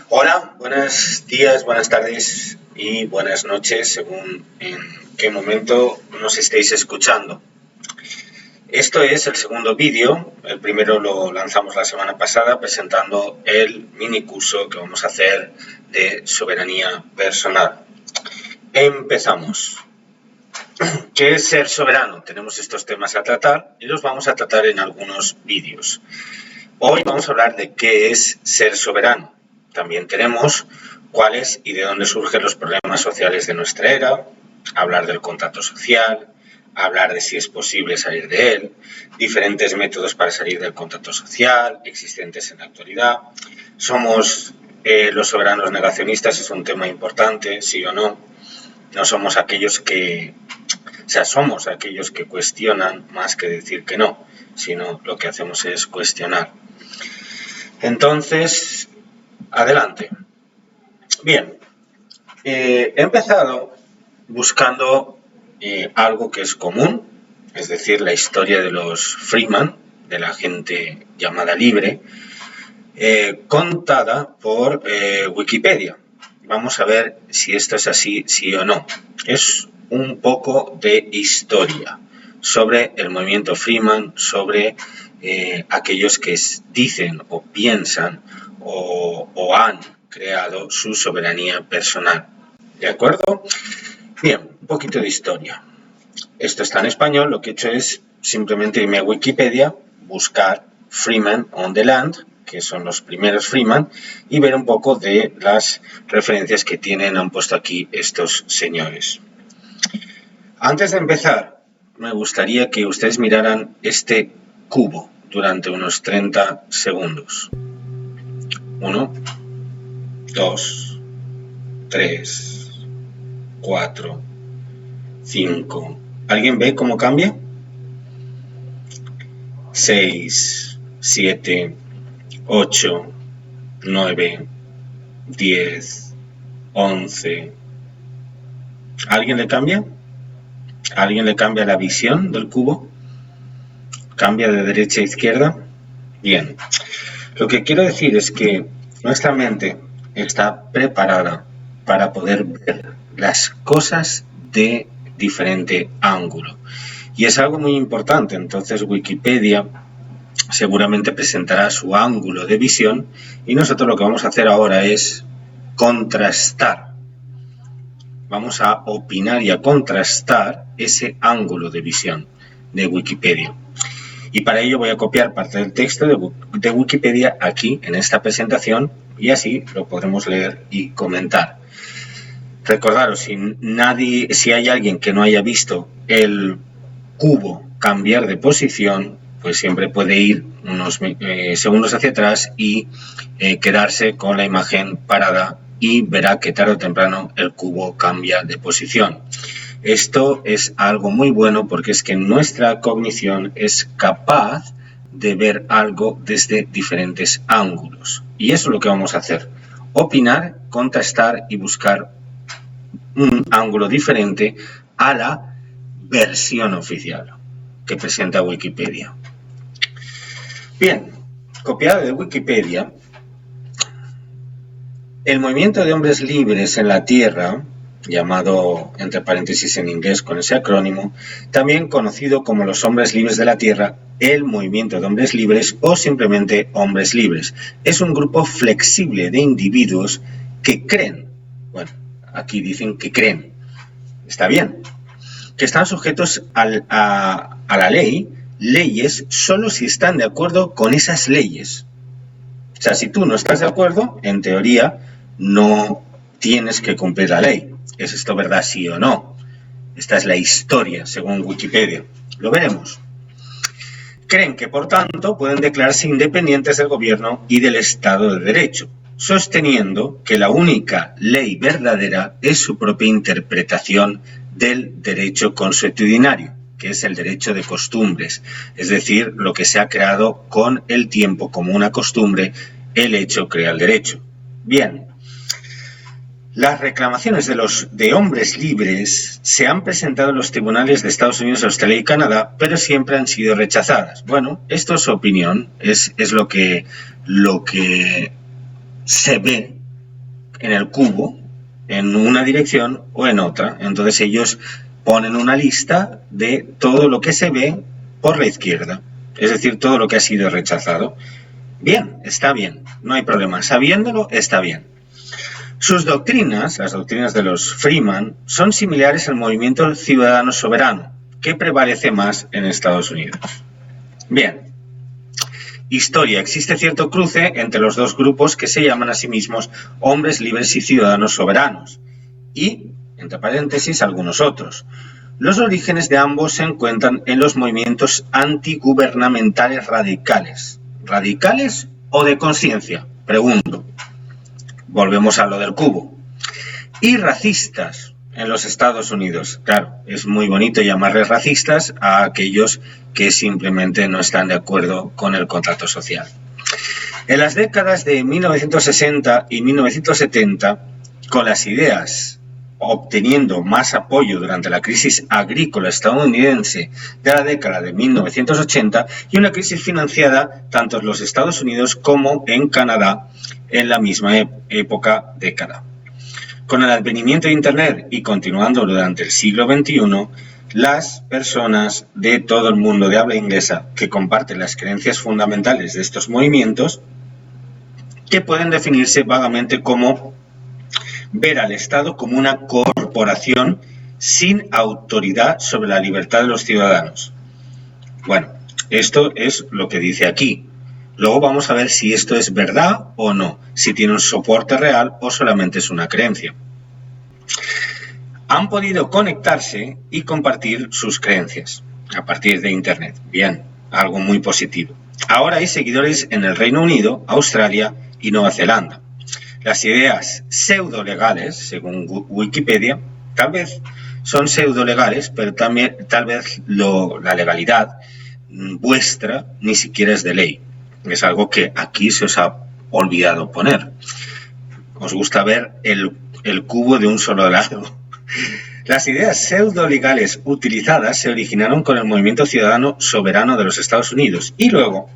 Hola, buenos días, buenas tardes y buenas noches, según en qué momento nos estéis escuchando. Esto es el segundo vídeo, el primero lo lanzamos la semana pasada presentando el mini curso que vamos a hacer de soberanía personal. Empezamos. ¿Qué es ser soberano? Tenemos estos temas a tratar y los vamos a tratar en algunos vídeos. Hoy vamos a hablar de qué es ser soberano. También tenemos cuáles y de dónde surgen los problemas sociales de nuestra era, hablar del contrato social, hablar de si es posible salir de él, diferentes métodos para salir del contrato social existentes en la actualidad. ¿Somos los soberanos negacionistas? Es un tema importante, sí o no. No somos aquellos que... somos aquellos que cuestionan más que decir que no, sino lo que hacemos es cuestionar. Entonces, adelante. Bien, he empezado buscando algo que es común, es decir, la historia de los Freeman, de la gente llamada libre, contada por Wikipedia. Vamos a ver si esto es así, sí o no. Es un poco de historia sobre el movimiento Freeman, sobre aquellos que dicen o piensan o han creado su soberanía personal. ¿De acuerdo? Bien, un poquito de historia. Esto está en español, lo que he hecho es simplemente irme a Wikipedia, buscar Freeman on the Land, que son los primeros Freeman, y ver un poco de las referencias que han puesto aquí estos señores. Antes de empezar, me gustaría que ustedes miraran este cubo durante unos 30 segundos. 1, 2, 3, 4, 5. ¿Alguien ve cómo cambia? 6, 7, 8, 9, 10, 11. ¿Alguien le cambia? ¿Alguien le cambia la visión del cubo? ¿Cambia de derecha a izquierda? Bien. Lo que quiero decir es que nuestra mente está preparada para poder ver las cosas de diferente ángulo. Y es algo muy importante. Entonces Wikipedia seguramente presentará su ángulo de visión y nosotros lo que vamos a hacer ahora es contrastar. Vamos a opinar y a contrastar ese ángulo de visión de Wikipedia. Y para ello voy a copiar parte del texto de Wikipedia aquí en esta presentación y así lo podremos leer y comentar. Recordaros, si hay alguien que no haya visto el cubo cambiar de posición, pues siempre puede ir unos segundos hacia atrás y quedarse con la imagen parada y verá que tarde o temprano el cubo cambia de posición. Esto es algo muy bueno porque es que nuestra cognición es capaz de ver algo desde diferentes ángulos. Y eso es lo que vamos a hacer. Opinar, contrastar y buscar un ángulo diferente a la versión oficial que presenta Wikipedia. Bien, copiado de Wikipedia, el movimiento de hombres libres en la Tierra, llamado entre paréntesis en inglés con ese acrónimo, también conocido como los hombres libres de la Tierra, el movimiento de hombres libres o simplemente hombres libres, es un grupo flexible de individuos que creen, bueno, aquí dicen que creen, está bien, que están sujetos a la leyes solo si están de acuerdo con esas leyes. O sea, si tú no estás de acuerdo, en teoría no tienes que cumplir la ley. ¿Es esto verdad, sí o no? Esta es la historia, según Wikipedia. Lo veremos. Creen que, por tanto, pueden declararse independientes del gobierno y del Estado de Derecho, sosteniendo que la única ley verdadera es su propia interpretación del derecho consuetudinario, que es el derecho de costumbres, es decir, lo que se ha creado con el tiempo como una costumbre, el hecho crea el derecho. Bien, las reclamaciones de hombres libres se han presentado en los tribunales de Estados Unidos, Australia y Canadá, pero siempre han sido rechazadas. Bueno, esto es su opinión, es lo que se ve en el cubo en una dirección o en otra. Entonces ellos ponen una lista de todo lo que se ve por la izquierda, es decir, todo lo que ha sido rechazado. Bien, está bien, no hay problema. Sabiéndolo, está bien. Sus doctrinas, las doctrinas de los Freeman, son similares al movimiento ciudadano soberano, que prevalece más en Estados Unidos. Bien. Historia. Existe cierto cruce entre los dos grupos que se llaman a sí mismos hombres libres y ciudadanos soberanos. Y, entre paréntesis, algunos otros. Los orígenes de ambos se encuentran en los movimientos antigubernamentales radicales. ¿Radicales o de conciencia? Pregunto. Volvemos a lo del cubo. Y racistas en los Estados Unidos. Claro, es muy bonito llamarles racistas a aquellos que simplemente no están de acuerdo con el contrato social. En las décadas de 1960 y 1970, con las ideas obteniendo más apoyo durante la crisis agrícola estadounidense de la década de 1980 y una crisis financiada tanto en los Estados Unidos como en Canadá en la misma década. Con el advenimiento de Internet y continuando durante el siglo XXI, las personas de todo el mundo de habla inglesa que comparten las creencias fundamentales de estos movimientos, que pueden definirse vagamente como ver al Estado como una corporación sin autoridad sobre la libertad de los ciudadanos. Bueno, esto es lo que dice aquí. Luego vamos a ver si esto es verdad o no, si tiene un soporte real o solamente es una creencia. Han podido conectarse y compartir sus creencias a partir de Internet. Bien, algo muy positivo. Ahora hay seguidores en el Reino Unido, Australia y Nueva Zelanda. Las ideas pseudo-legales, según Wikipedia, tal vez son pseudo-legales, pero también tal vez la legalidad vuestra ni siquiera es de ley. Es algo que aquí se os ha olvidado poner. Os gusta ver el cubo de un solo lado. Las ideas pseudo-legales utilizadas se originaron con el movimiento ciudadano soberano de los Estados Unidos y luego,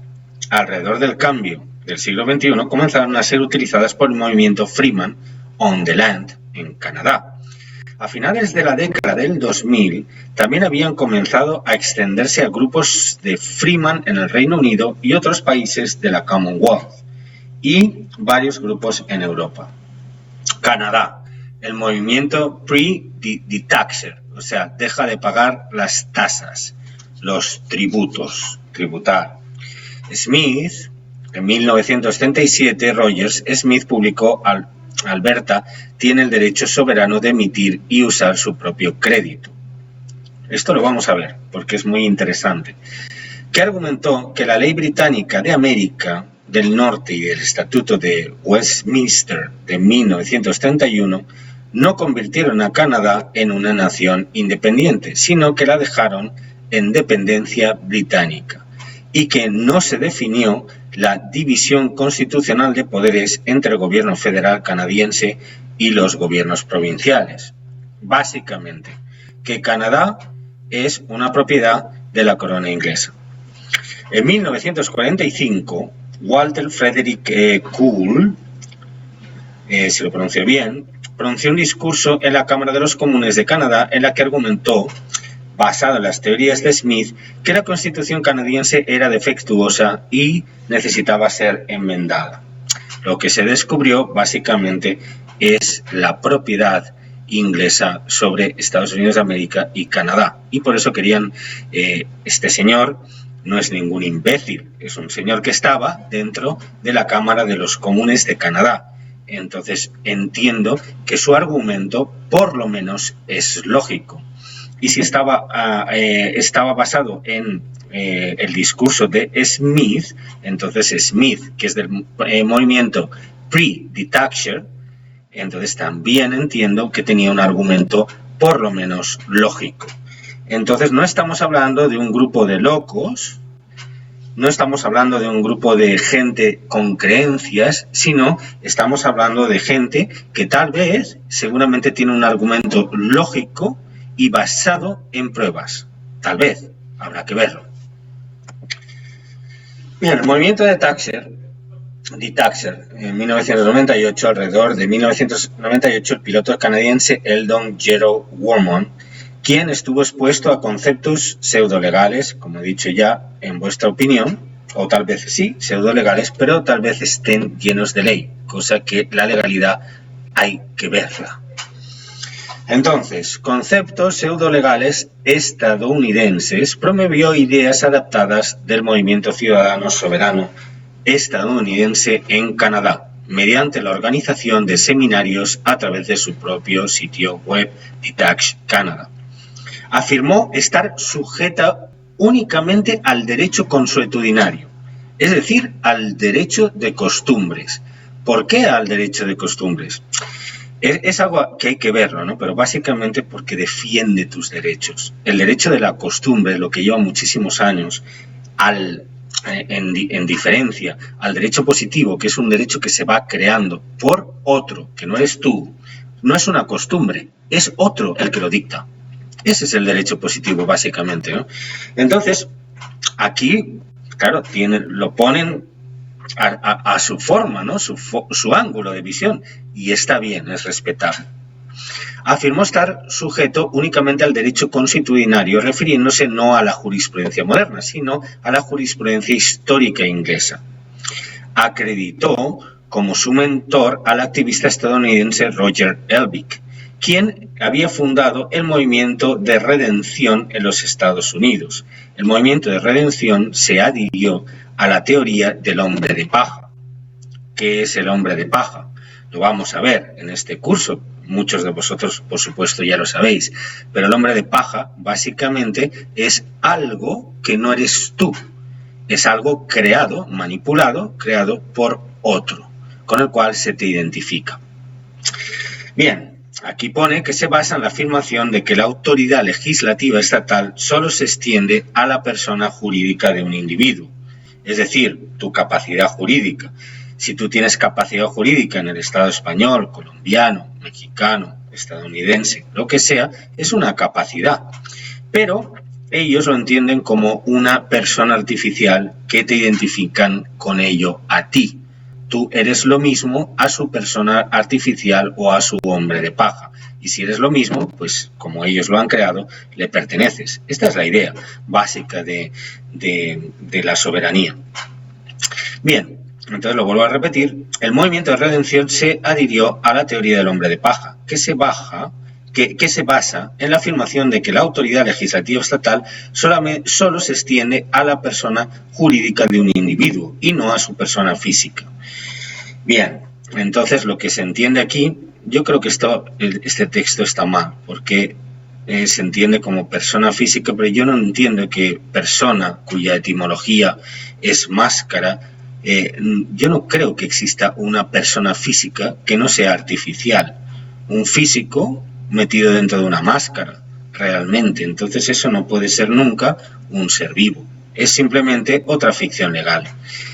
alrededor del cambio del siglo XXI, comenzaron a ser utilizadas por el movimiento Freeman on the Land en Canadá. A finales de la década del 2000, también habían comenzado a extenderse a grupos de Freeman en el Reino Unido y otros países de la Commonwealth, y varios grupos en Europa. Canadá, el movimiento pre-detaxer, o sea, deja de pagar las tasas, los tributos, tributar. Smith, en 1937, Rogers Smith publicó Alberta tiene el derecho soberano de emitir y usar su propio crédito. Esto lo vamos a ver porque es muy interesante. Que argumentó que la ley británica de América del Norte y el Estatuto de Westminster de 1931 no convirtieron a Canadá en una nación independiente, sino que la dejaron en dependencia británica y que no se definió la división constitucional de poderes entre el gobierno federal canadiense y los gobiernos provinciales. Básicamente, que Canadá es una propiedad de la corona inglesa. En 1945, Walter Frederick Cool, si lo pronuncio bien, pronunció un discurso en la Cámara de los Comunes de Canadá en la que argumentó, basado en las teorías de Smith, que la Constitución canadiense era defectuosa y necesitaba ser enmendada. Lo que se descubrió básicamente es la propiedad inglesa sobre Estados Unidos de América y Canadá. Y por eso querían, este señor no es ningún imbécil, es un señor que estaba dentro de la Cámara de los Comunes de Canadá. Entonces entiendo que su argumento por lo menos es lógico. Y si estaba basado en el discurso de Smith, entonces Smith, que es del movimiento pre-detaxer, entonces también entiendo que tenía un argumento por lo menos lógico. Entonces no estamos hablando de un grupo de locos, no estamos hablando de un grupo de gente con creencias, sino estamos hablando de gente que tal vez, seguramente tiene un argumento lógico y basado en pruebas. Tal vez, habrá que verlo. Bien, el movimiento de Thatcher Detached. En 1998, alrededor de 1998, el piloto canadiense Eldon Gero Wormon, quien estuvo expuesto a conceptos pseudolegales, como he dicho ya, en vuestra opinión, o tal vez sí, pseudolegales, pero tal vez estén llenos de ley, cosa que la legalidad hay que verla. Entonces, conceptos pseudolegales estadounidenses, promovió ideas adaptadas del movimiento ciudadano soberano estadounidense en Canadá, mediante la organización de seminarios a través de su propio sitio web Detached Canada. Afirmó estar sujeta únicamente al derecho consuetudinario, es decir, al derecho de costumbres. ¿Por qué al derecho de costumbres? Es algo que hay que verlo, ¿no? Pero básicamente porque defiende tus derechos. El derecho de la costumbre, lo que lleva muchísimos años, en diferencia al derecho positivo, que es un derecho que se va creando por otro, que no eres tú, no es una costumbre, es otro el que lo dicta. Ese es el derecho positivo, básicamente, ¿no? Entonces, aquí, claro, lo ponen a su forma, ¿no? Su ángulo de visión, y está bien, es respetable. Afirmó estar sujeto únicamente al derecho consuetudinario, refiriéndose no a la jurisprudencia moderna, sino a la jurisprudencia histórica inglesa. Acreditó como su mentor al activista estadounidense Roger Elvig, quien había fundado el movimiento de redención en los Estados Unidos. El movimiento de redención se adhirió a la teoría del hombre de paja. ¿Qué es el hombre de paja? Lo vamos a ver en este curso. Muchos de vosotros, por supuesto, ya lo sabéis. Pero el hombre de paja, básicamente, es algo que no eres tú. Es algo creado, manipulado, creado por otro, con el cual se te identifica. Bien, aquí pone que se basa en la afirmación de que la autoridad legislativa estatal solo se extiende a la persona jurídica de un individuo, es decir, tu capacidad jurídica. Si tú tienes capacidad jurídica en el Estado español, colombiano, mexicano, estadounidense, lo que sea, es una capacidad. Pero ellos lo entienden como una persona artificial que te identifican con ello a ti. Tú eres lo mismo a su persona artificial o a su hombre de paja. Y si eres lo mismo, pues como ellos lo han creado, le perteneces. Esta es la idea básica de la soberanía. Bien, entonces lo vuelvo a repetir. El movimiento de redención se adhirió a la teoría del hombre de paja, que se basa en la afirmación de que la autoridad legislativa estatal solo se extiende a la persona jurídica de un individuo y no a su persona física. Bien, entonces lo que se entiende aquí, yo creo que este texto está mal, porque se entiende como persona física, pero yo no entiendo que persona, cuya etimología es máscara, yo no creo que exista una persona física que no sea artificial. Un físico metido dentro de una máscara, realmente. Entonces eso no puede ser nunca un ser vivo. Es simplemente otra ficción legal.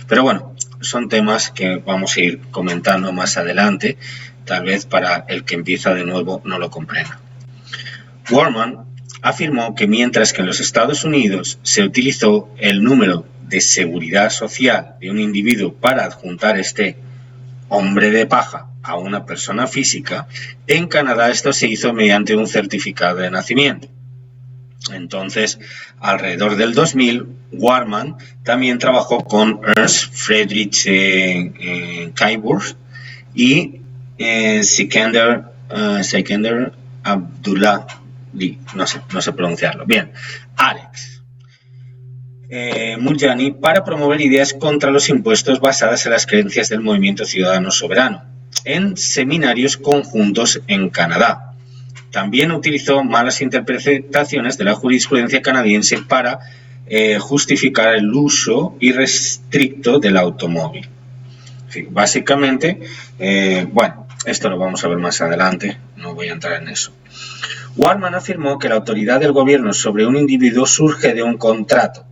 Pero bueno, son temas que vamos a ir comentando más adelante, tal vez para el que empieza de nuevo no lo comprenda. Wormon afirmó que mientras que en los Estados Unidos se utilizó el número de seguridad social de un individuo para adjuntar este hombre de paja a una persona física, en Canadá esto se hizo mediante un certificado de nacimiento. Entonces, alrededor del 2000, Wormon también trabajó con Ernst Friedrich Kaiburg y Sikander Abdullah Lee, no sé pronunciarlo bien, Alex Murjani, para promover ideas contra los impuestos basadas en las creencias del movimiento ciudadano soberano, en seminarios conjuntos en Canadá. También utilizó malas interpretaciones de la jurisprudencia canadiense para justificar el uso irrestricto del automóvil. Sí, básicamente, bueno, esto lo vamos a ver más adelante, no voy a entrar en eso. Wormon afirmó que la autoridad del gobierno sobre un individuo surge de un contrato,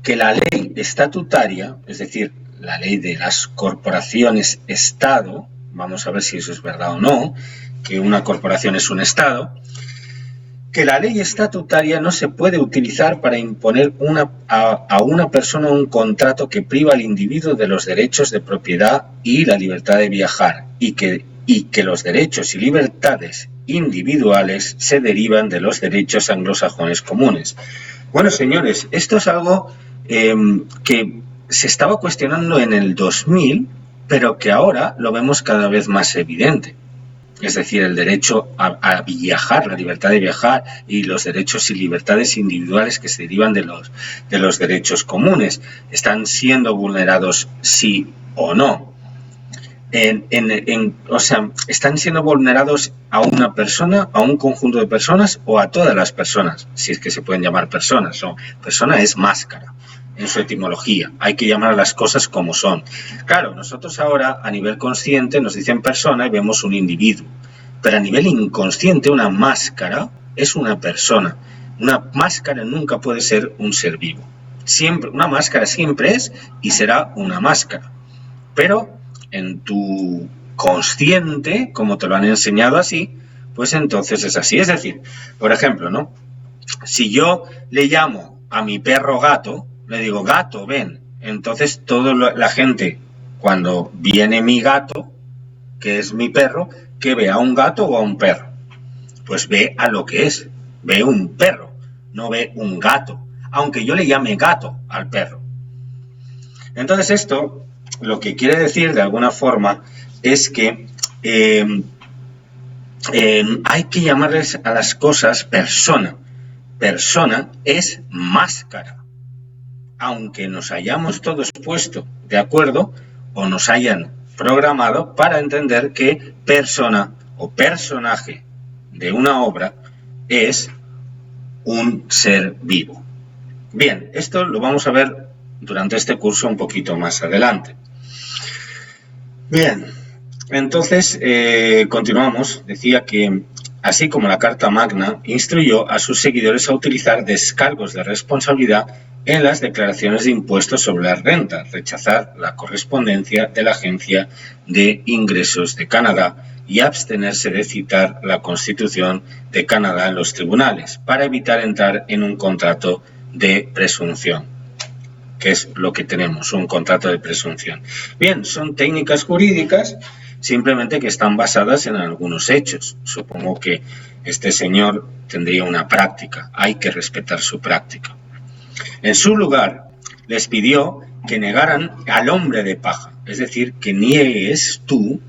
que la ley estatutaria, es decir, la ley de las corporaciones Estado, vamos a ver si eso es verdad o no, que una corporación es un Estado, que la ley estatutaria no se puede utilizar para imponer a una persona un contrato que priva al individuo de los derechos de propiedad y la libertad de viajar, y que los derechos y libertades individuales se derivan de los derechos anglosajones comunes. Bueno, señores, esto es algo que se estaba cuestionando en el 2000, pero que ahora lo vemos cada vez más evidente. Es decir, el derecho a viajar, la libertad de viajar y los derechos y libertades individuales que se derivan de los derechos comunes están siendo vulnerados sí o no. O sea, están siendo vulnerados a una persona, a un conjunto de personas o a todas las personas, si es que se pueden llamar personas. No, persona es máscara en su etimología. Hay que llamar a las cosas como son. Claro, nosotros ahora a nivel consciente nos dicen persona y vemos un individuo, pero a nivel inconsciente una máscara es una persona. Una máscara nunca puede ser un ser vivo. Siempre, una máscara siempre es y será una máscara. Pero en tu consciente, como te lo han enseñado así, pues entonces es así. Es decir, por ejemplo, ¿no? Si yo le llamo a mi perro gato, le digo, gato, ven. Entonces toda la gente, cuando viene mi gato, que es mi perro, ¿qué ve? ¿A un gato o a un perro? Pues ve a lo que es, ve un perro, no ve un gato, aunque yo le llame gato al perro. Entonces esto, lo que quiere decir de alguna forma, es que hay que llamarles a las cosas persona. Persona es máscara. Aunque nos hayamos todos puesto de acuerdo o nos hayan programado para entender que persona o personaje de una obra es un ser vivo. Bien, esto lo vamos a ver durante este curso un poquito más adelante. Bien, entonces continuamos. Decía que así como la Carta Magna instruyó a sus seguidores a utilizar descargos de responsabilidad en las declaraciones de impuestos sobre la renta, rechazar la correspondencia de la Agencia de Ingresos de Canadá y abstenerse de citar la Constitución de Canadá en los tribunales para evitar entrar en un contrato de presunción, que es lo que tenemos, un contrato de presunción. Bien, son técnicas jurídicas simplemente que están basadas en algunos hechos. Supongo que este señor tendría una práctica, hay que respetar su práctica. En su lugar, les pidió que negaran al hombre de paja, es decir, que niegues tú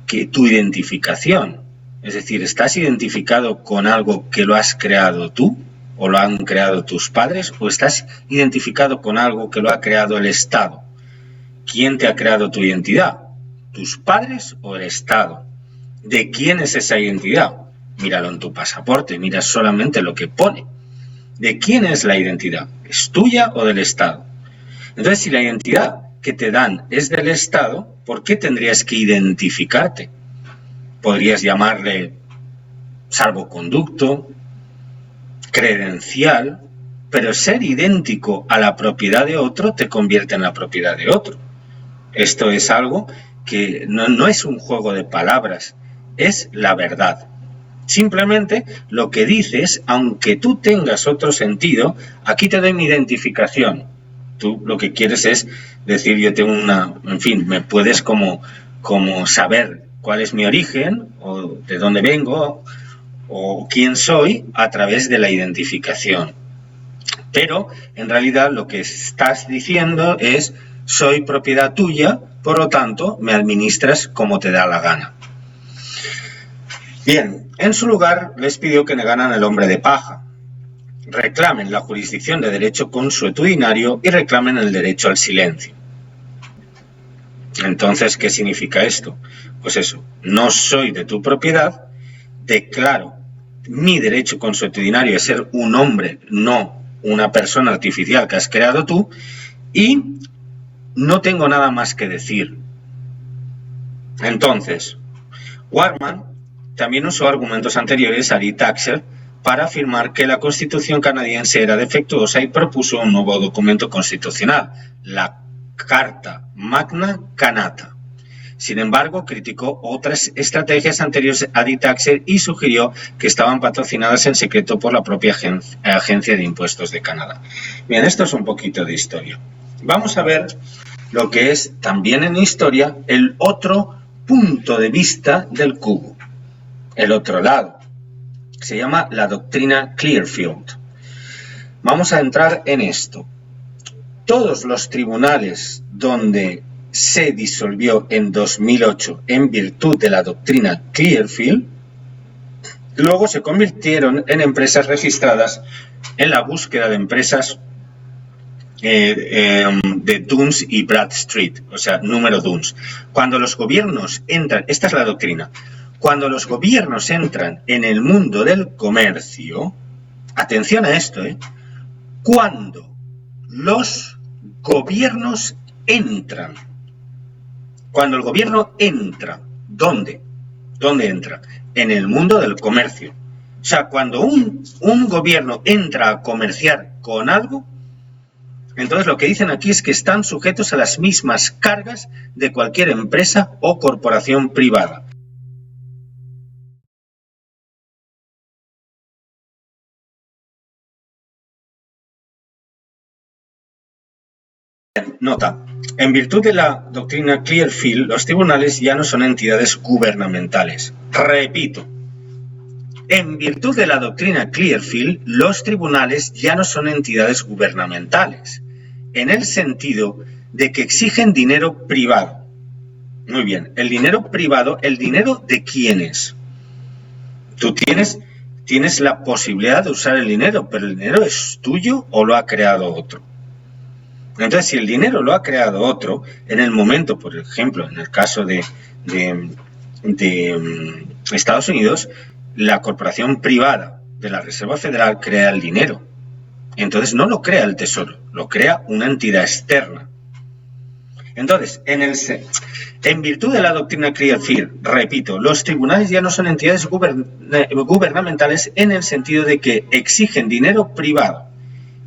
que tu identificación. Es decir, ¿estás identificado con algo que lo has creado tú o lo han creado tus padres o estás identificado con algo que lo ha creado el Estado? ¿Quién te ha creado tu identidad? ¿Tus padres o el Estado? ¿De quién es esa identidad? Míralo en tu pasaporte, mira solamente lo que pone. ¿De quién es la identidad? ¿Es tuya o del Estado? Entonces, si la identidad que te dan es del Estado, ¿por qué tendrías que identificarte? Podrías llamarle salvoconducto, credencial, pero ser idéntico a la propiedad de otro te convierte en la propiedad de otro. Esto es algo que no es un juego de palabras, es la verdad. Simplemente lo que dices, aunque tú tengas otro sentido, aquí te doy mi identificación. Tú lo que quieres es decir, yo tengo en fin, me puedes como saber cuál es mi origen, o de dónde vengo, o quién soy, a través de la identificación. Pero, en realidad, lo que estás diciendo es, soy propiedad tuya, por lo tanto, me administras como te da la gana. Bien, en su lugar les pidió que negaran al hombre de paja, reclamen la jurisdicción de derecho consuetudinario y reclamen el derecho al silencio. Entonces, ¿qué significa esto? Pues eso, no soy de tu propiedad, declaro mi derecho consuetudinario a ser un hombre, no una persona artificial que has creado tú, y no tengo nada más que decir. Entonces, Warman también usó argumentos anteriores a Lee Taxer para afirmar que la Constitución canadiense era defectuosa y propuso un nuevo documento constitucional, la Carta Magna Canada. Sin embargo, criticó otras estrategias anteriores a D-Taxer y sugirió que estaban patrocinadas en secreto por la propia Agencia de Impuestos de Canadá. Bien, esto es un poquito de historia. Vamos a ver lo que es también en historia el otro punto de vista del cubo, el otro lado. Se llama la doctrina Clearfield. Vamos a entrar en esto. Todos los tribunales donde se disolvió en 2008 en virtud de la doctrina Clearfield, luego se convirtieron en empresas registradas en la búsqueda de empresas de Duns y Bradstreet, o sea, número Duns. Cuando los gobiernos entran, esta es la doctrina, cuando los gobiernos entran en el mundo del comercio, atención a esto, cuando los gobiernos entran, cuando el gobierno entra, ¿dónde? ¿Dónde entra? En el mundo del comercio. O sea, cuando un gobierno entra a comerciar con algo, entonces lo que dicen aquí es que están sujetos a las mismas cargas de cualquier empresa o corporación privada. Nota. En virtud de la doctrina Clearfield, los tribunales ya no son entidades gubernamentales. Repito, en virtud de la doctrina Clearfield, los tribunales ya no son entidades gubernamentales, en el sentido de que exigen dinero privado. Muy bien, el dinero privado, ¿el dinero de quién es? Tú tienes la posibilidad de usar el dinero, pero ¿el dinero es tuyo o lo ha creado otro? Entonces, si el dinero lo ha creado otro, en el momento, por ejemplo, en el caso de Estados Unidos, la corporación privada de la Reserva Federal crea el dinero. Entonces, no lo crea el Tesoro, lo crea una entidad externa. Entonces, en virtud de la doctrina Clearfield, repito, los tribunales ya no son entidades gubernamentales en el sentido de que exigen dinero privado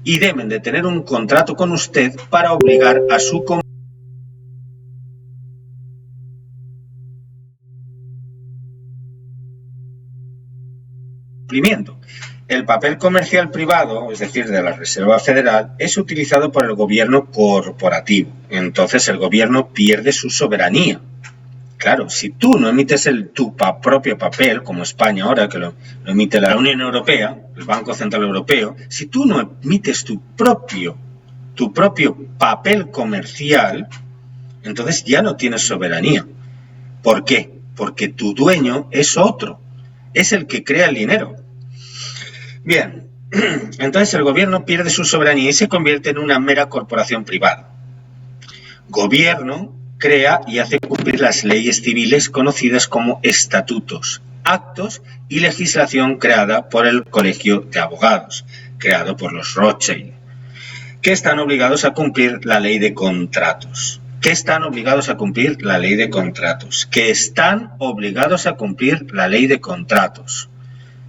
y deben de tener un contrato con usted para obligar a su cumplimiento. El papel comercial privado, es decir, de la Reserva Federal, es utilizado por el gobierno corporativo. Entonces el gobierno pierde su soberanía. Claro, si tú no emites tu propio papel, como España ahora, que lo emite la Unión Europea, el Banco Central Europeo, si tú no emites tu propio papel comercial, entonces ya no tienes soberanía. ¿Por qué? Porque tu dueño es otro, es el que crea el dinero. Bien, entonces el gobierno pierde su soberanía y se convierte en una mera corporación privada. Gobierno crea y hace cumplir las leyes civiles conocidas como estatutos, actos y legislación creada por el Colegio de Abogados, creado por los Rothschild, que están obligados a cumplir la ley de contratos. ¿Qué están obligados a cumplir? La ley de contratos. Que están obligados a cumplir la ley de contratos.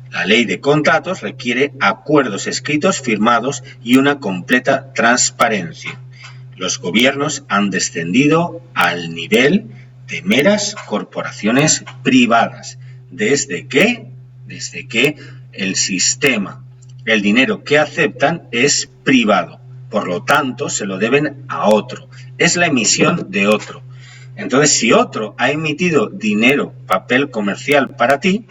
La ley de contratos requiere acuerdos escritos, firmados y una completa transparencia. Los gobiernos han descendido al nivel de meras corporaciones privadas, desde que el sistema, el dinero que aceptan es privado, por lo tanto se lo deben a otro, es la emisión de otro. Entonces, si otro ha emitido dinero, papel comercial para ti,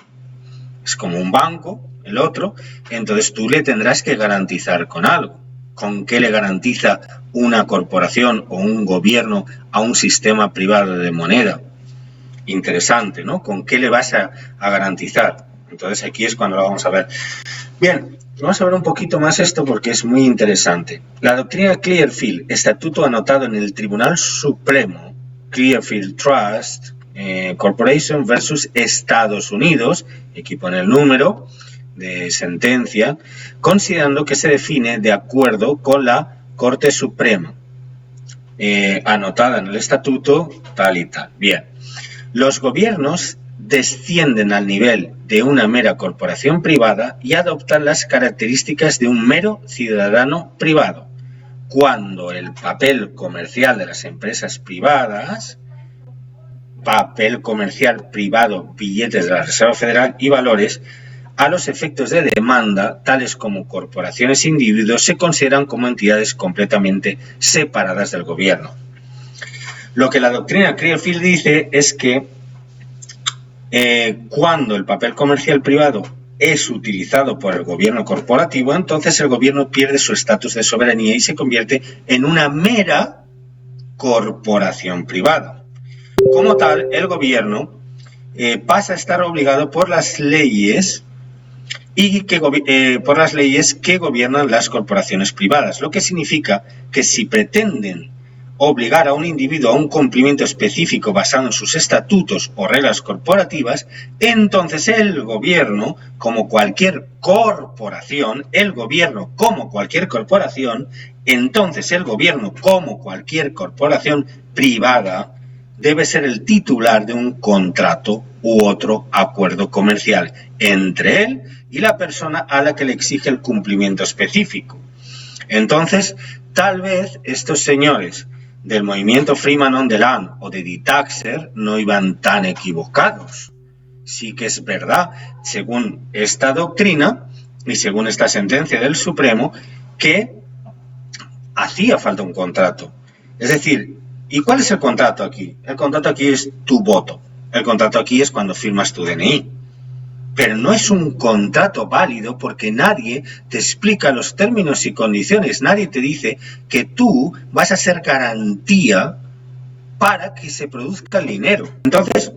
es como un banco, el otro, entonces tú le tendrás que garantizar con algo. ¿Con qué le garantiza una corporación o un gobierno a un sistema privado de moneda? Interesante, ¿no? ¿Con qué le vas a garantizar? Entonces aquí es cuando lo vamos a ver. Bien, vamos a ver un poquito más esto porque es muy interesante. La doctrina Clearfield, estatuto anotado en el Tribunal Supremo, Clearfield Trust Corporation versus Estados Unidos, aquí pone el número de sentencia, considerando que se define de acuerdo con la Corte Suprema, anotada en el estatuto, tal y tal. Bien, los gobiernos descienden al nivel de una mera corporación privada y adoptan las características de un mero ciudadano privado, cuando el papel comercial de las empresas privadas papel comercial privado, billetes de la Reserva Federal y valores, a los efectos de demanda, tales como corporaciones e individuos, se consideran como entidades completamente separadas del gobierno. Lo que la doctrina Clearfield dice es que cuando el papel comercial privado es utilizado por el gobierno corporativo, entonces el gobierno pierde su estatus de soberanía y se convierte en una mera corporación privada. Como tal, el gobierno pasa a estar obligado por las leyes por las leyes que gobiernan las corporaciones privadas, lo que significa que si pretenden obligar a un individuo a un cumplimiento específico basado en sus estatutos o reglas corporativas, entonces el gobierno, como cualquier corporación, entonces el gobierno, como cualquier corporación privada, debe ser el titular de un contrato u otro acuerdo comercial entre él y la persona a la que le exige el cumplimiento específico. Entonces, tal vez estos señores del movimiento Freeman on the Land o de Die Taxer no iban tan equivocados. Sí que es verdad, según esta doctrina y según esta sentencia del Supremo, que hacía falta un contrato. Es decir, ¿y cuál es el contrato aquí? El contrato aquí es tu voto. El contrato aquí es cuando firmas tu DNI. Pero no es un contrato válido porque nadie te explica los términos y condiciones. Nadie te dice que tú vas a ser garantía para que se produzca el dinero. Entonces,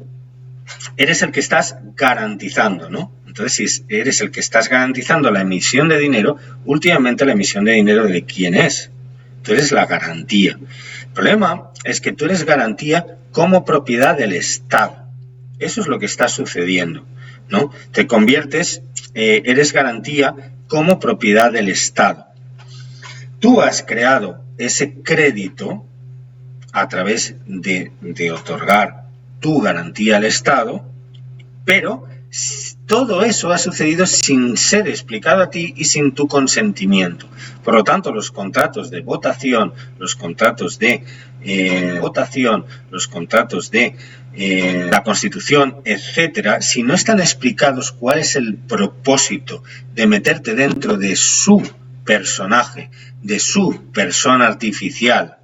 eres el que estás garantizando, ¿no? Entonces, si eres el que estás garantizando la emisión de dinero, últimamente la emisión de dinero, ¿de quién es? Tú eres la garantía. El problema es que tú eres garantía como propiedad del Estado. Eso es lo que está sucediendo, ¿no? Te conviertes, eres garantía como propiedad del Estado. Tú has creado ese crédito a través de otorgar tu garantía al Estado, pero todo eso ha sucedido sin ser explicado a ti y sin tu consentimiento. Por lo tanto, los contratos de votación, los contratos de la Constitución, etcétera, si no están explicados cuál es el propósito de meterte dentro de su personaje, de su persona artificial,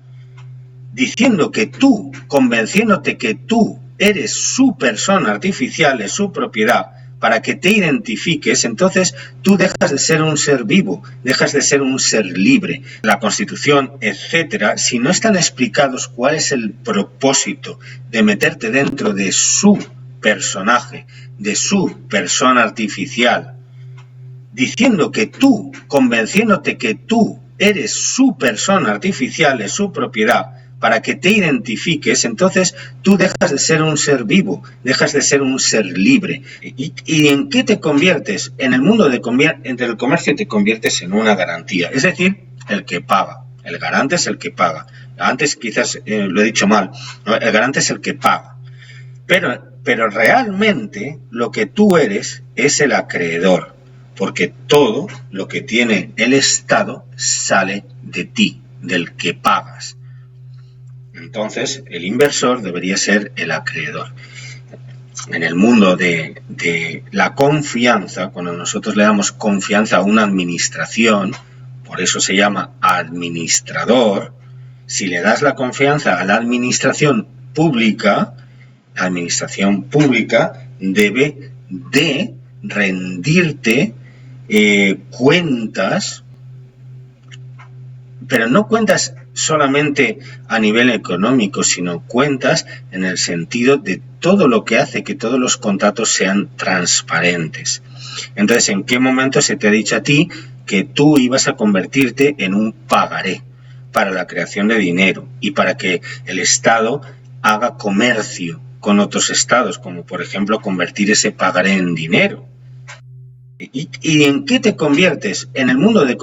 diciendo que tú, convenciéndote que tú eres su persona artificial, es su propiedad, para que te identifiques, entonces tú dejas de ser un ser vivo, dejas de ser un ser libre. La Constitución, etcétera, si no están explicados cuál es el propósito de meterte dentro de su personaje, de su persona artificial, diciendo que tú, convenciéndote que tú eres su persona artificial, es su propiedad, para que te identifiques, entonces tú dejas de ser un ser vivo, dejas de ser un ser libre. ¿Y en qué te conviertes? En el mundo del comercio te conviertes en una garantía, es decir, el que paga. El garante es el que paga. Antes quizás lo he dicho mal, ¿no? El garante es el que paga. Pero realmente lo que tú eres es el acreedor, porque todo lo que tiene el Estado sale de ti, del que pagas. Entonces, el inversor debería ser el acreedor. En el mundo de la confianza, cuando nosotros le damos confianza a una administración, por eso se llama administrador, si le das la confianza a la administración pública debe de rendirte cuentas, pero no cuentas solamente a nivel económico, sino cuentas en el sentido de todo lo que hace que todos los contratos sean transparentes. Entonces, ¿en qué momento se te ha dicho a ti que tú ibas a convertirte en un pagaré para la creación de dinero y para que el Estado haga comercio con otros estados, como por ejemplo convertir ese pagaré en dinero? ¿Y en qué te conviertes? En el mundo del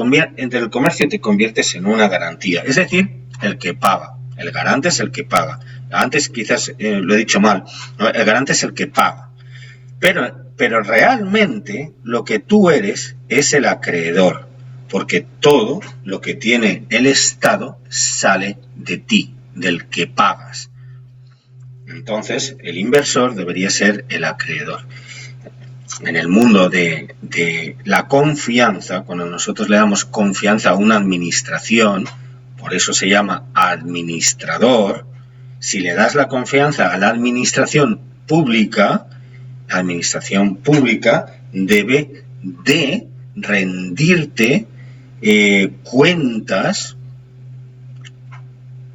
comercio te conviertes en una garantía, es decir, el que paga. El garante es el que paga. Antes quizás lo he dicho mal, ¿no? El garante es el que paga. Pero realmente lo que tú eres es el acreedor, porque todo lo que tiene el Estado sale de ti, del que pagas. Entonces, el inversor debería ser el acreedor. En el mundo de la confianza, cuando nosotros le damos confianza a una administración, por eso se llama administrador, si le das la confianza a la administración pública debe de rendirte cuentas,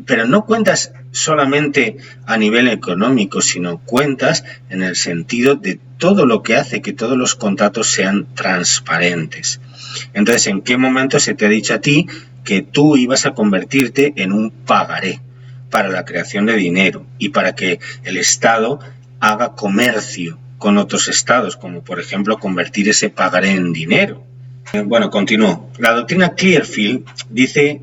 pero no cuentas solamente a nivel económico, sino cuentas en el sentido de todo lo que hace que todos los contratos sean transparentes. Entonces, ¿en qué momento se te ha dicho a ti que tú ibas a convertirte en un pagaré para la creación de dinero y para que el Estado haga comercio con otros estados, como por ejemplo convertir ese pagaré en dinero? Bueno, continúo. La doctrina Clearfield dice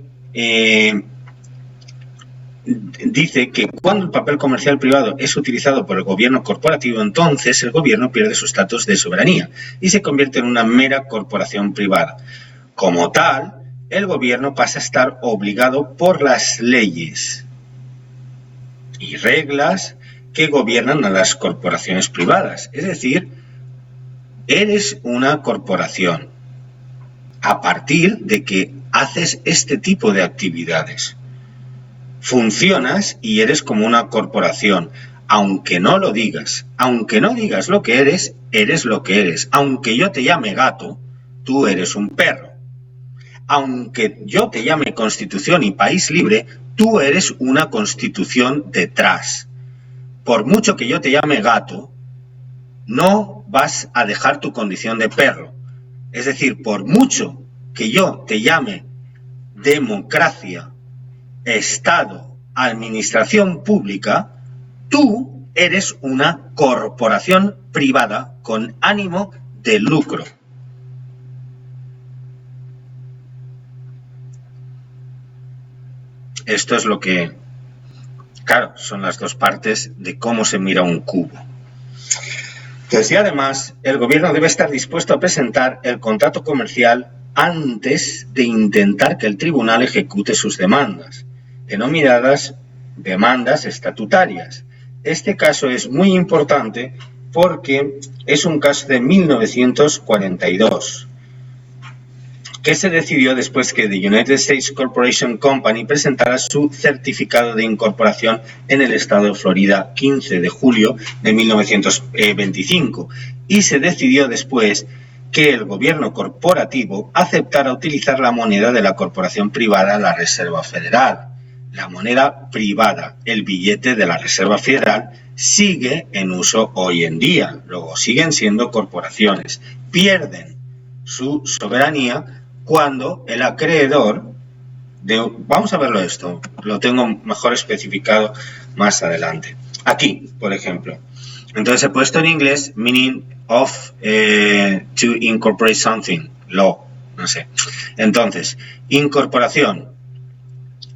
que cuando el papel comercial privado es utilizado por el gobierno corporativo, entonces el gobierno pierde su estatus de soberanía y se convierte en una mera corporación privada. Como tal, el gobierno pasa a estar obligado por las leyes y reglas que gobiernan a las corporaciones privadas. Es decir, eres una corporación a partir de que haces este tipo de actividades. Funcionas y eres como una corporación, aunque no lo digas, aunque no digas lo que eres lo que eres. Aunque yo te llame gato, tú eres un perro. Aunque yo te llame Constitución y País Libre, tú eres una Constitución detrás. Por mucho que yo te llame gato, no vas a dejar tu condición de perro. Es decir, por mucho que yo te llame democracia, Estado, administración pública, tú eres una corporación privada con ánimo de lucro. Esto es lo que, claro, son las dos partes de cómo se mira un cubo. Entonces, y además, el gobierno debe estar dispuesto a presentar el contrato comercial antes de intentar que el tribunal ejecute sus demandas, denominadas demandas estatutarias. Este caso es muy importante porque es un caso de 1942, que se decidió después que The United States Corporation Company presentara su certificado de incorporación en el estado de Florida 15 de julio de 1925, y se decidió después que el gobierno corporativo aceptara utilizar la moneda de la corporación privada, la Reserva Federal. La moneda privada, el billete de la Reserva Federal, sigue en uso hoy en día. Luego siguen siendo corporaciones. Pierden su soberanía cuando el acreedor vamos a verlo esto, lo tengo mejor especificado más adelante. Aquí, por ejemplo. Entonces he puesto en inglés meaning of to incorporate something, law, no sé. Entonces, incorporación.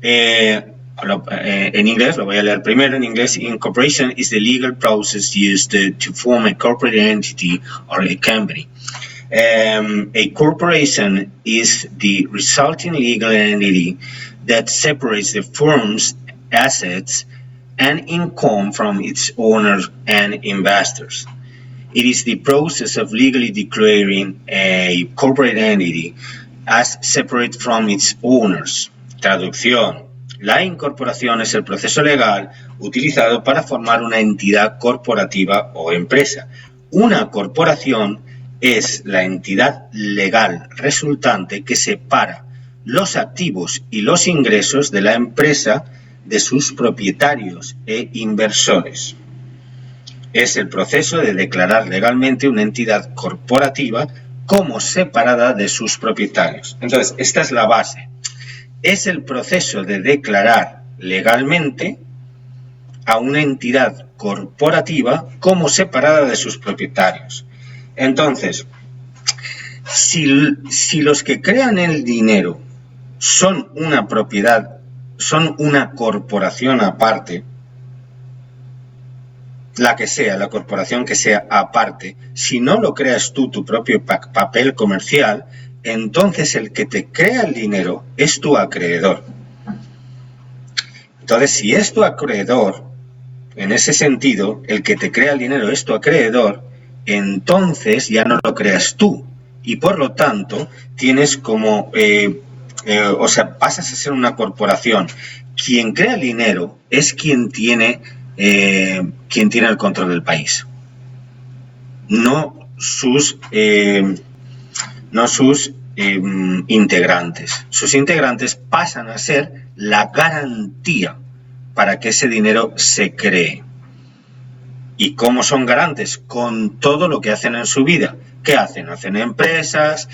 En inglés, lo voy a leer primero en inglés. Incorporation is the legal process used to form a corporate entity or a company. A corporation is the resulting legal entity that separates the firm's assets and income from its owners and investors. It is the process of legally declaring a corporate entity as separate from its owners. Traducción. La incorporación es el proceso legal utilizado para formar una entidad corporativa o empresa. Una corporación es la entidad legal resultante que separa los activos y los ingresos de la empresa de sus propietarios e inversores. Es el proceso de declarar legalmente una entidad corporativa como separada de sus propietarios. Entonces, esta es la base. Es el proceso de declarar legalmente a una entidad corporativa como separada de sus propietarios. Entonces, si los que crean el dinero son una propiedad, son una corporación aparte, la que sea, la corporación que sea aparte, si no lo creas tú, tu propio papel comercial, entonces el que te crea el dinero es tu acreedor. Entonces, si es tu acreedor, en ese sentido, el que te crea el dinero es tu acreedor, entonces ya no lo creas tú. Y por lo tanto, tienes como, o sea, pasas a ser una corporación. Quien crea el dinero es quien tiene el control del país. No sus integrantes. Sus integrantes pasan a ser la garantía para que ese dinero se cree. ¿Y cómo son garantes? Con todo lo que hacen en su vida. ¿Qué hacen? Hacen empresas,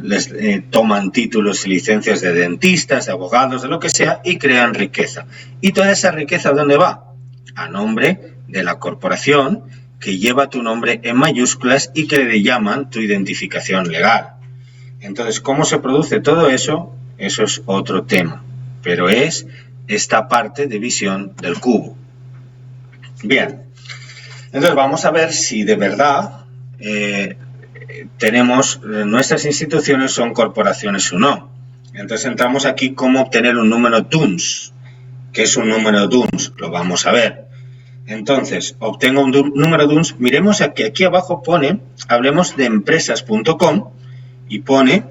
les toman títulos y licencias de dentistas, de abogados, de lo que sea, y crean riqueza. ¿Y toda esa riqueza dónde va? A nombre de la corporación que lleva tu nombre en mayúsculas y que le llaman tu identificación legal. Entonces, ¿cómo se produce todo eso? Eso es otro tema, pero es esta parte de visión del cubo. Bien, entonces vamos a ver si de verdad nuestras instituciones son corporaciones o no. Entonces entramos aquí cómo obtener un número DUNS. ¿Qué es un número DUNS? Lo vamos a ver. Entonces, obtengo un número DUNS. Miremos aquí abajo pone, hablemos de empresas.com y pone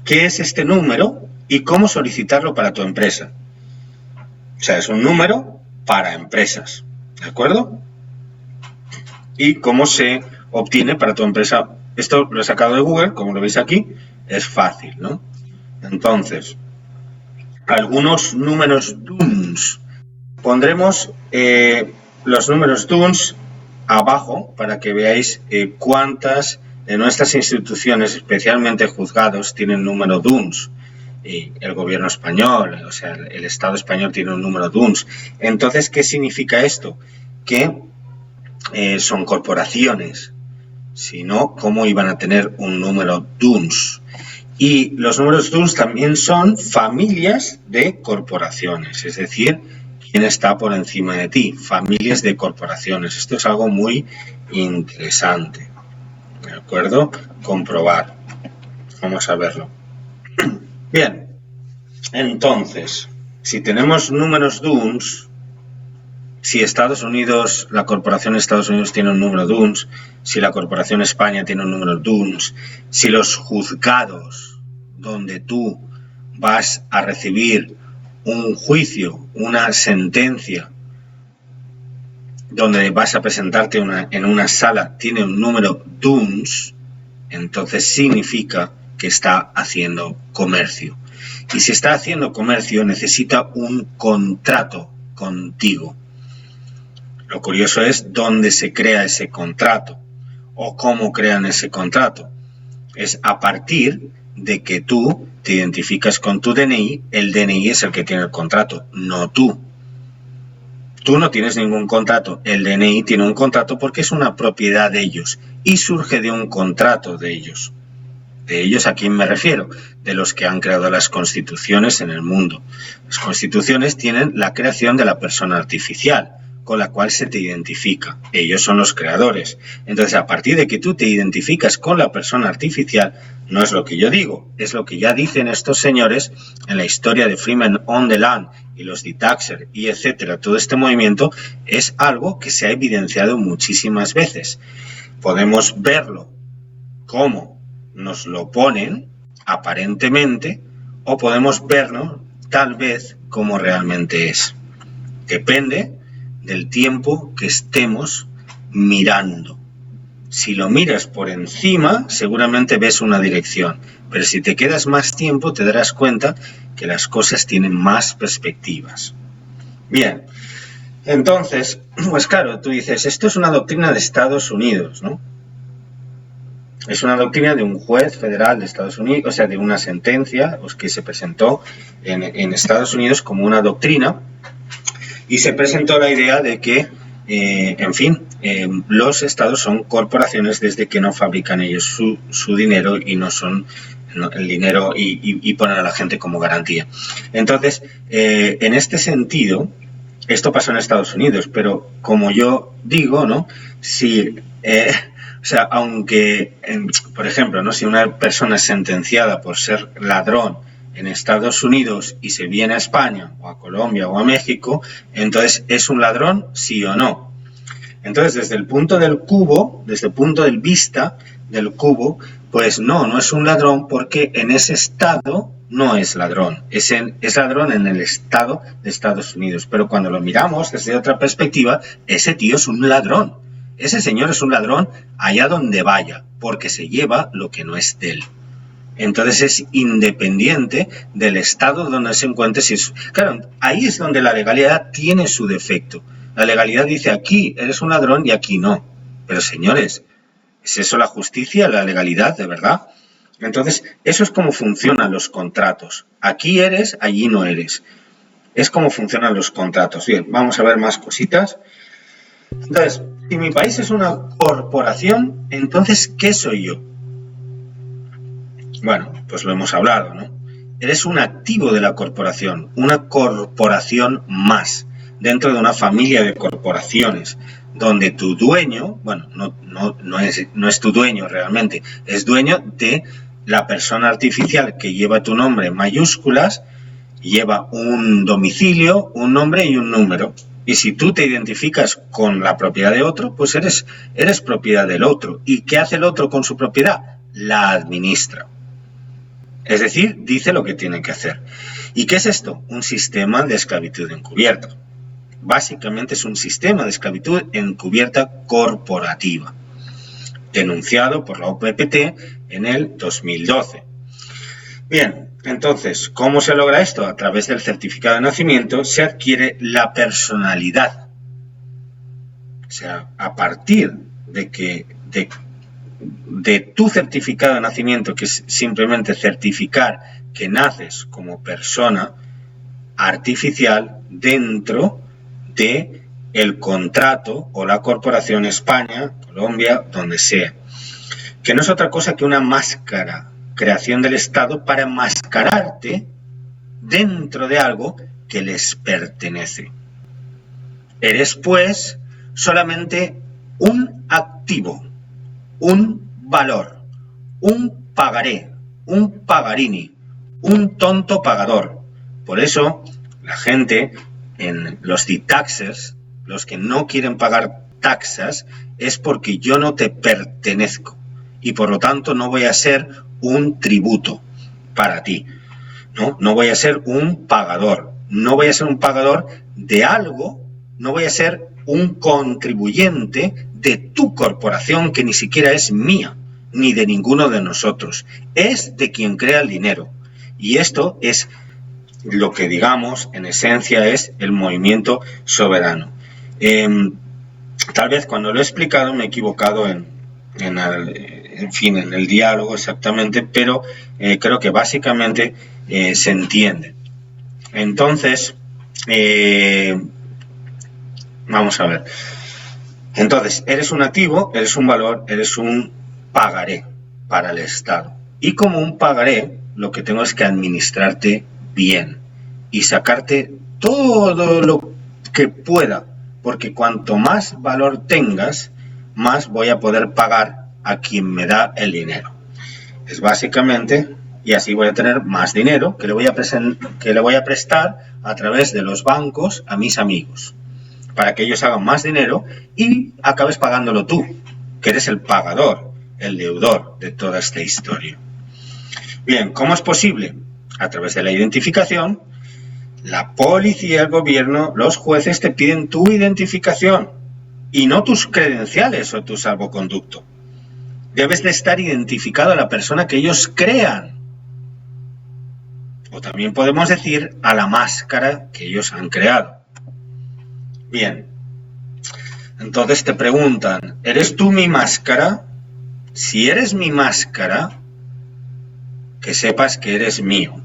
qué es este número y cómo solicitarlo para tu empresa. O sea, es un número para empresas, ¿de acuerdo? Y cómo se obtiene para tu empresa. Esto lo he sacado de Google, como lo veis aquí, es fácil, ¿no? Entonces, algunos números DUNS. Pondremos los números DUNS abajo para que veáis cuántas de nuestras instituciones, especialmente juzgados, tienen número DUNS. Y el gobierno español, o sea, el Estado español tiene un número DUNS. Entonces, ¿qué significa esto? Que son corporaciones. Si no, ¿cómo iban a tener un número DUNS? Y los números DUNS también son familias de corporaciones, es decir, quién está por encima de ti, familias de corporaciones. Esto es algo muy interesante, ¿de acuerdo? Comprobar. Vamos a verlo. Bien, entonces, si tenemos números DUNS, si Estados Unidos, la corporación de Estados Unidos tiene un número DUNS, si la corporación España tiene un número DUNS, si los juzgados donde tú vas a recibir un juicio, una sentencia, donde vas a presentarte en una sala, tiene un número DUNS, entonces significa que está haciendo comercio. Y si está haciendo comercio, necesita un contrato contigo. Lo curioso es dónde se crea ese contrato o cómo crean ese contrato. Es a partir de que tú te identificas con tu DNI, el DNI es el que tiene el contrato, no tú. Tú no tienes ningún contrato, el DNI tiene un contrato porque es una propiedad de ellos y surge de un contrato de ellos. De ellos, ¿a quién me refiero? De los que han creado las constituciones en el mundo. Las constituciones tienen la creación de la persona artificial, con la cual se te identifica. Ellos son los creadores. Entonces, a partir de que tú te identificas con la persona artificial, no es lo que yo digo, es lo que ya dicen estos señores en la historia de Freemen on the Land y los Ditaxer y etcétera. Todo este movimiento es algo que se ha evidenciado muchísimas veces. Podemos verlo como nos lo ponen aparentemente o podemos verlo tal vez como realmente es. Depende del tiempo que estemos mirando. Si lo miras por encima, seguramente ves una dirección, pero si te quedas más tiempo te darás cuenta que las cosas tienen más perspectivas. Bien, entonces, pues claro, tú dices, esto es una doctrina de Estados Unidos, ¿no? Es una doctrina de un juez federal de Estados Unidos, o sea, de una sentencia pues, que se presentó en Estados Unidos como una doctrina y se presentó la idea de que, en fin, los estados son corporaciones desde que no fabrican ellos su dinero y no son el dinero y ponen a la gente como garantía. Entonces, en este sentido, esto pasó en Estados Unidos, pero como yo digo, ¿no? Si... o sea, aunque, por ejemplo, ¿no? Si una persona es sentenciada por ser ladrón en Estados Unidos y se viene a España o a Colombia o a México, entonces ¿es un ladrón, sí o no? Entonces, desde el punto del cubo, desde el punto de vista del cubo, pues no es un ladrón porque en ese estado no es ladrón, es ladrón en el estado de Estados Unidos. Pero cuando lo miramos desde otra perspectiva, ese tío es un ladrón. Ese señor es un ladrón allá donde vaya, porque se lleva lo que no es de él. Entonces es independiente del estado donde se encuentre. Claro, ahí es donde la legalidad tiene su defecto. La legalidad dice aquí eres un ladrón y aquí no. Pero señores, ¿es eso la justicia, la legalidad, de verdad? Entonces, eso es como funcionan los contratos. Aquí eres, allí no eres. Es como funcionan los contratos. Bien, vamos a ver más cositas. Entonces, si mi país es una corporación, entonces, ¿qué soy yo? Bueno, pues lo hemos hablado, ¿no? Eres un activo de la corporación, una corporación más, dentro de una familia de corporaciones, donde tu dueño, bueno, no es tu dueño realmente, es dueño de la persona artificial que lleva tu nombre en mayúsculas, lleva un domicilio, un nombre y un número. Y si tú te identificas con la propiedad de otro, pues eres propiedad del otro. ¿Y qué hace el otro con su propiedad? La administra. Es decir, dice lo que tiene que hacer. ¿Y qué es esto? Un sistema de esclavitud encubierta. Básicamente es un sistema de esclavitud encubierta corporativa, denunciado por la OPPT en el 2012. Bien, entonces, ¿cómo se logra esto? A través del certificado de nacimiento se adquiere la personalidad. O sea, a partir de tu certificado de nacimiento, que es simplemente certificar que naces como persona artificial dentro de el contrato o la corporación España, Colombia, donde sea. Que no es otra cosa que una máscara, creación del Estado para enmascararte dentro de algo que les pertenece. Eres, pues, solamente un activo, un valor, un pagaré, un pagarini, un tonto pagador. Por eso, la gente en los ditaxers, los que no quieren pagar taxas, es porque yo no te pertenezco y por lo tanto no voy a ser un tributo para ti. No voy a ser un pagador, no voy a ser un pagador de algo, no voy a ser un contribuyente de tu corporación que ni siquiera es mía, ni de ninguno de nosotros. Es de quien crea el dinero. Y esto es lo que, digamos, en esencia es el movimiento soberano. Tal vez cuando lo he explicado me he equivocado en el diálogo exactamente, pero creo que básicamente se entiende. Entonces, vamos a ver. Entonces, eres un activo, eres un valor, eres un pagaré para el Estado. Y como un pagaré, lo que tengo es que administrarte bien y sacarte todo lo que pueda, porque cuanto más valor tengas, más voy a poder pagar a quien me da el dinero. Es básicamente, y así voy a tener más dinero que le voy a prestar a través de los bancos a mis amigos, para que ellos hagan más dinero y acabes pagándolo tú, que eres el pagador, el deudor de toda esta historia. Bien, ¿cómo es posible? A través de la identificación, la policía, el gobierno, los jueces te piden tu identificación y no tus credenciales o tu salvoconducto. Debes de estar identificado a la persona que ellos crean. O también podemos decir a la máscara que ellos han creado. Bien, entonces te preguntan, ¿eres tú mi máscara? Si eres mi máscara, que sepas que eres mío.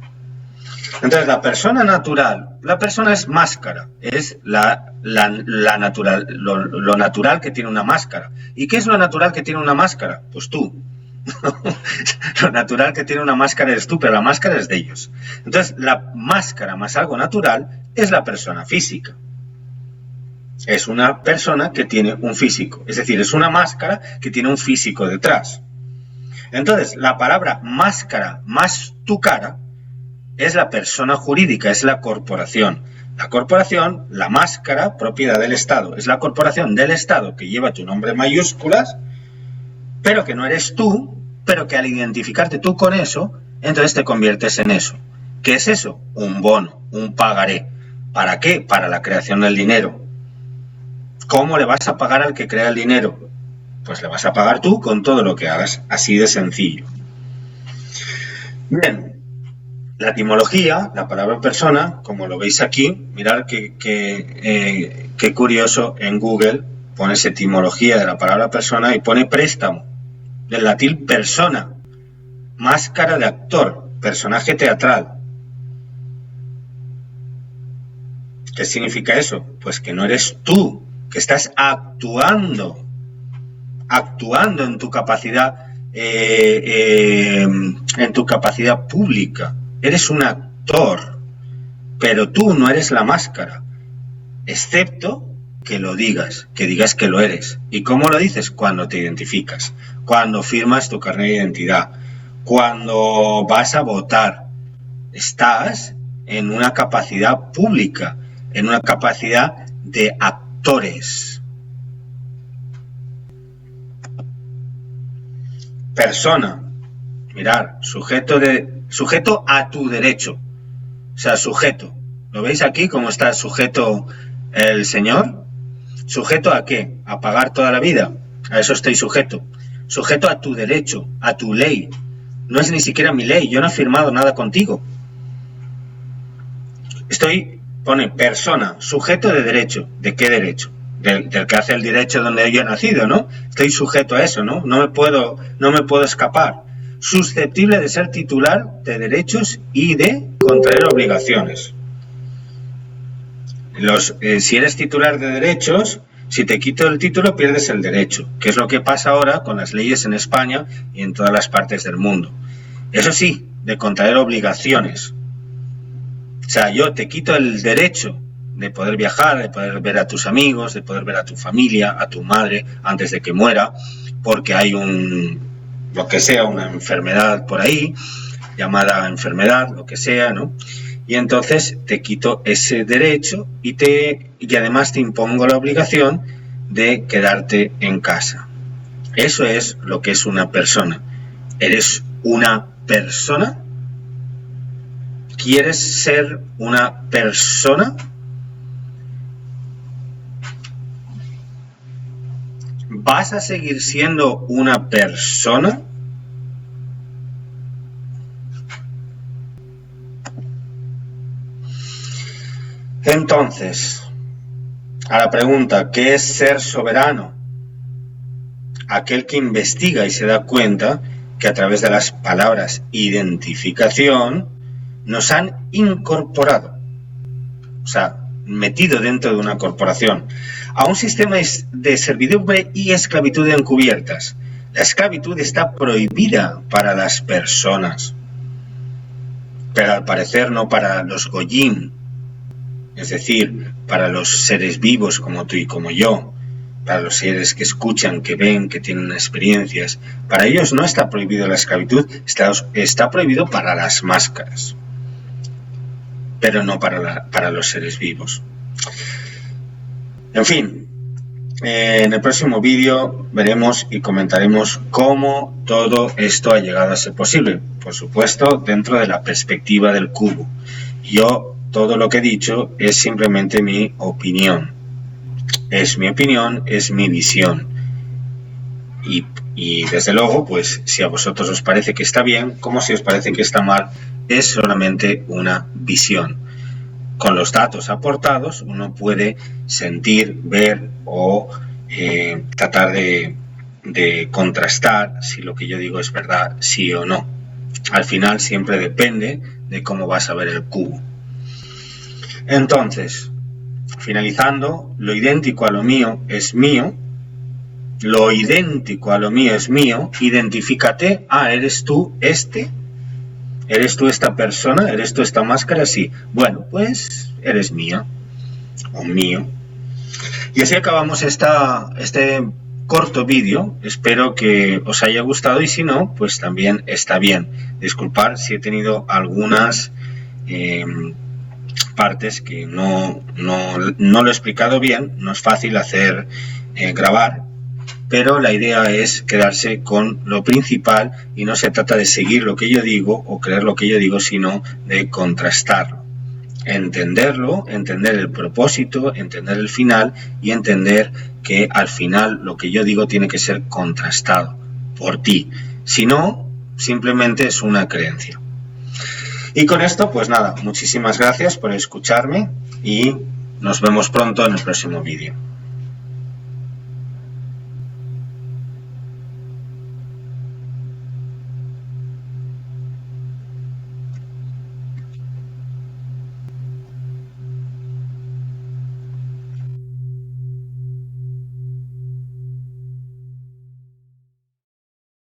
Entonces la persona natural, la persona es máscara, es la natural, lo natural que tiene una máscara. ¿Y qué es lo natural que tiene una máscara? Pues tú. Lo natural que tiene una máscara eres tú, pero la máscara es de ellos. Entonces la máscara más algo natural es la persona física. Es una persona que tiene un físico, es decir, es una máscara que tiene un físico detrás. Entonces, la palabra máscara más tu cara es la persona jurídica, es la corporación. La corporación, la máscara, propiedad del Estado. Es la corporación del Estado que lleva tu nombre en mayúsculas, pero que no eres tú, pero que al identificarte tú con eso, entonces te conviertes en eso. ¿Qué es eso? Un bono, un pagaré. ¿Para qué? Para la creación del dinero. ¿Cómo le vas a pagar al que crea el dinero? Pues le vas a pagar tú con todo lo que hagas, así de sencillo. Bien. La etimología, la palabra persona, como lo veis aquí, mirad qué curioso, en Google pones etimología de la palabra persona y pone préstamo, del latín persona, máscara de actor, personaje teatral. ¿Qué significa eso? Pues que no eres tú, que estás actuando en tu capacidad, pública. Eres un actor, pero tú no eres la máscara, excepto que lo digas, que lo eres. ¿Y cómo lo dices? Cuando te identificas, cuando firmas tu carnet de identidad, cuando vas a votar. Estás en una capacidad pública, en una capacidad de actores. Persona, mirar, sujeto a tu derecho, o sea, sujeto. ¿Lo veis aquí cómo está sujeto el señor? ¿Sujeto a qué? A pagar toda la vida. A eso estoy sujeto. Sujeto a tu derecho, a tu ley. No es ni siquiera mi ley, yo no he firmado nada contigo. Pone persona, sujeto de derecho. ¿De qué derecho? Del que hace el derecho donde yo he nacido, ¿no? Estoy sujeto a eso, ¿no? No me puedo escapar. Susceptible de ser titular de derechos y de contraer obligaciones. Si eres titular de derechos, si te quito el título pierdes el derecho, que es lo que pasa ahora con las leyes en España y en todas las partes del mundo. Eso sí, de contraer obligaciones. O sea, yo te quito el derecho de poder viajar, de poder ver a tus amigos, de poder ver a tu familia, a tu madre antes de que muera, porque hay una enfermedad por ahí, llamada enfermedad, lo que sea, ¿no? Y entonces te quito ese derecho y además te impongo la obligación de quedarte en casa. Eso es lo que es una persona. ¿Eres una persona? ¿Quieres ser una persona? ¿Vas a seguir siendo una persona? Entonces, a la pregunta, ¿qué es ser soberano? Aquel que investiga y se da cuenta que a través de las palabras identificación nos han incorporado, o sea, metido dentro de una corporación, a un sistema de servidumbre y esclavitud encubiertas. La esclavitud está prohibida para las personas, pero al parecer no para los goyim, es decir, para los seres vivos como tú y como yo, para los seres que escuchan, que ven, que tienen experiencias. Para ellos no está prohibido la esclavitud, está prohibido para las máscaras, pero no para los seres vivos. En fin, en el próximo vídeo veremos y comentaremos cómo todo esto ha llegado a ser posible. Por supuesto, dentro de la perspectiva del cubo. Todo lo que he dicho es simplemente mi opinión. Es mi opinión, es mi visión. Y desde luego, pues si a vosotros os parece que está bien, como si os parece que está mal, es solamente una visión. Con los datos aportados uno puede sentir, ver o tratar de contrastar si lo que yo digo es verdad, sí o no. Al final siempre depende de cómo vas a ver el cubo. Entonces, finalizando, lo idéntico a lo mío es mío. Lo idéntico a lo mío es mío. Identifícate. ¿Eres tú este? ¿Eres tú esta persona? ¿Eres tú esta máscara? Sí. Bueno, pues eres mía o mío. Y así acabamos este corto vídeo. Espero que os haya gustado y si no, pues también está bien. Disculpad si he tenido algunas partes que no lo he explicado bien, no es fácil hacer grabar, pero la idea es quedarse con lo principal y no se trata de seguir lo que yo digo o creer lo que yo digo, sino de contrastarlo, entenderlo, entender el propósito, entender el final y entender que al final lo que yo digo tiene que ser contrastado por ti, si no, simplemente es una creencia. Y con esto, pues nada, muchísimas gracias por escucharme y nos vemos pronto en el próximo vídeo.